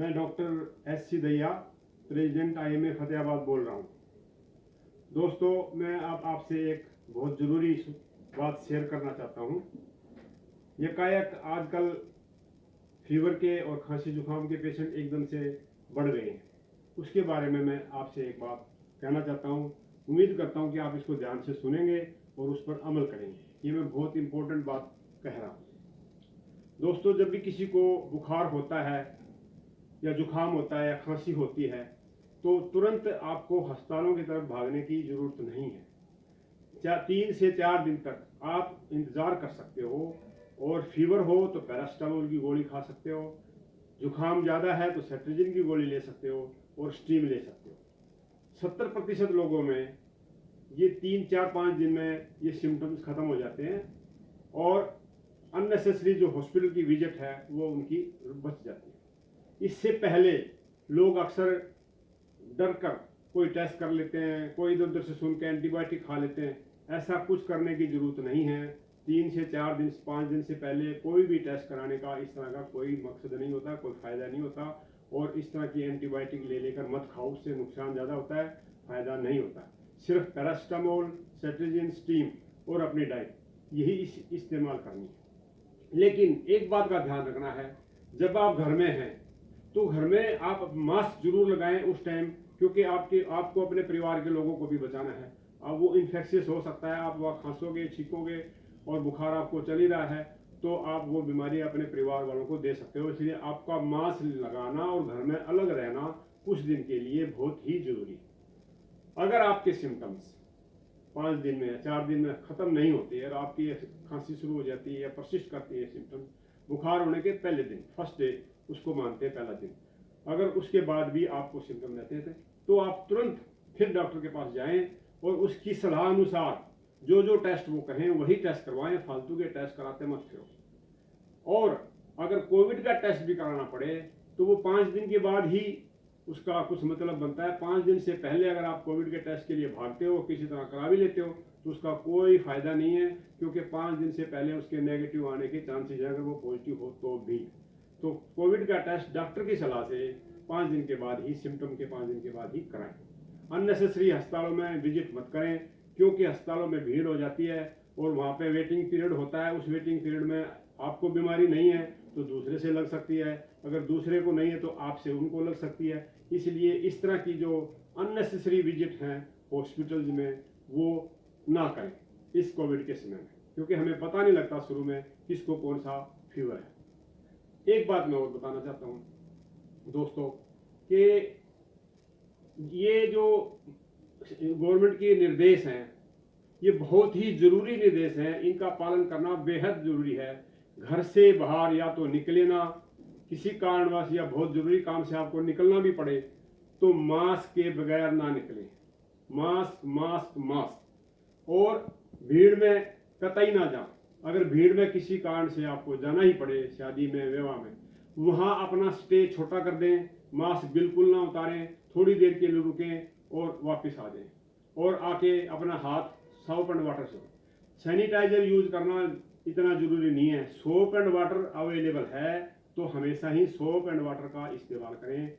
मैं doctor S C दैया, president IMA Fatehabad बोल रहा हूँ। दोस्तों, मैं अब आपसे एक बहुत ज़रूरी बात शेयर करना चाहता हूँ। यकायक आजकल फीवर के और खांसी जुकाम के पेशेंट एकदम से बढ़ गए हैं। उसके बारे में मैं आपसे एक बात कहना चाहता हूँ। उम्मीद करता हूँ कि आप इसको ध्यान से सुनेंगे और उस पर अमल करेंगे। ये मैं बहुत इम्पोर्टेंट बात कह रहा हूँ। दोस्तों, जब भी किसी को बुखार होता है या जुकाम होता है या खांसी होती है तो तुरंत आपको अस्पतालों की तरफ भागने की ज़रूरत नहीं है। 3 से 4 दिन तक आप इंतज़ार कर सकते हो, और फीवर हो तो पैरास्टामोल की गोली खा सकते हो, जुकाम ज़्यादा है तो सेट्रिजिन की गोली ले सकते हो और स्टीम ले सकते हो। 70% लोगों में ये 3-4-5 दिन में ये सिम्टम्स ख़त्म हो जाते हैं और अननेसेसरी जो हॉस्पिटल की विजिट है वो उनकी बच जाती है। इससे पहले लोग अक्सर डर कर कोई टेस्ट कर लेते हैं, कोई इधर उधर से सुन के एंटीबायोटिक खा लेते हैं। ऐसा कुछ करने की ज़रूरत नहीं है। 3 से 4 दिन 5 दिन से पहले कोई भी टेस्ट कराने का इस तरह का कोई मकसद नहीं होता, कोई फ़ायदा नहीं होता। और इस तरह की एंटीबायोटिक ले लेकर मत खाओ, उससे नुकसान ज़्यादा होता है, फ़ायदा नहीं होता। सिर्फ पैरास्टामोल, सेट्रिजिन, स्टीम और अपनी डाइट यही इस्तेमाल करनी है। लेकिन एक बात का ध्यान रखना है, जब आप घर में हैं तो घर में आप मास्क जरूर लगाएं उस टाइम, क्योंकि आपको अपने परिवार के लोगों को भी बचाना है। अब वो इन्फेक्शियस हो सकता है, आप वहाँ खांसोगे, छींकोगे और बुखार आपको चल ही रहा है तो आप वो बीमारी अपने परिवार वालों को दे सकते हो। इसलिए आपका मास्क लगाना और घर में अलग रहना कुछ दिन के लिए बहुत ही जरूरी है। अगर आपके सिम्टम्स 5 दिन में या 4 दिन में ख़त्म नहीं होते और आपकी खांसी शुरू हो जाती है या परसिस्ट करती है सिम्टम्स, बुखार होने के पहले दिन, फर्स्ट डे उसको मानते हैं पहला दिन, अगर उसके बाद भी आपको सिम्टम रहते थे तो आप तुरंत फिर डॉक्टर के पास जाएं और उसकी सलाह अनुसार जो जो टेस्ट वो कहें वही टेस्ट करवाएं। फालतू के टेस्ट कराते मत फिरो। और अगर कोविड का टेस्ट भी कराना पड़े तो वो 5 दिन के बाद ही उसका कुछ मतलब बनता है। 5 दिन से पहले अगर आप कोविड के टेस्ट के लिए भागते हो, किसी तरह करा भी लेते हो, तो उसका कोई फ़ायदा नहीं है, क्योंकि 5 दिन से पहले उसके नेगेटिव आने के चांसेस हैं अगर वो पॉजिटिव हो तो भी। तो कोविड का टेस्ट डॉक्टर की सलाह से 5 दिन के बाद ही, सिम्टम के 5 दिन के बाद ही कराएं। अननेसेसरी अस्पतालों में विजिट मत करें, क्योंकि अस्पतालों में भीड़ हो जाती है और वहाँ पे वेटिंग पीरियड होता है। उस वेटिंग पीरियड में आपको बीमारी नहीं है तो दूसरे से लग सकती है, अगर दूसरे को नहीं है तो आपसे उनको लग सकती है। इसलिए इस तरह की जो अननेसेसरी विजिट हैं हॉस्पिटल्स में वो ना करें इस कोविड के समय में, क्योंकि हमें पता नहीं लगता शुरू में किसको कौन सा फीवर है। एक बात मैं और बताना चाहता हूँ दोस्तों, कि ये जो गवर्नमेंट के निर्देश हैं ये बहुत ही ज़रूरी निर्देश हैं, इनका पालन करना बेहद ज़रूरी है। घर से बाहर या तो निकले ना, किसी कारणवश या बहुत ज़रूरी काम से आपको निकलना भी पड़े तो मास्क के बगैर ना निकलें। Mask mask mask. और भीड़ में कतई ना जाओ। अगर भीड़ में किसी कारण से आपको जाना ही पड़े, शादी में, विवाह में, वहाँ अपना स्टे छोटा कर दें, मास्क बिल्कुल ना उतारें, थोड़ी देर के लिए रुकें और वापस आ जाएं। और आके अपना हाथ सोप एंड वाटर से, सैनिटाइजर यूज करना इतना ज़रूरी नहीं है। सोप एंड वाटर अवेलेबल है तो हमेशा ही सोप एंड वाटर का इस्तेमाल करें।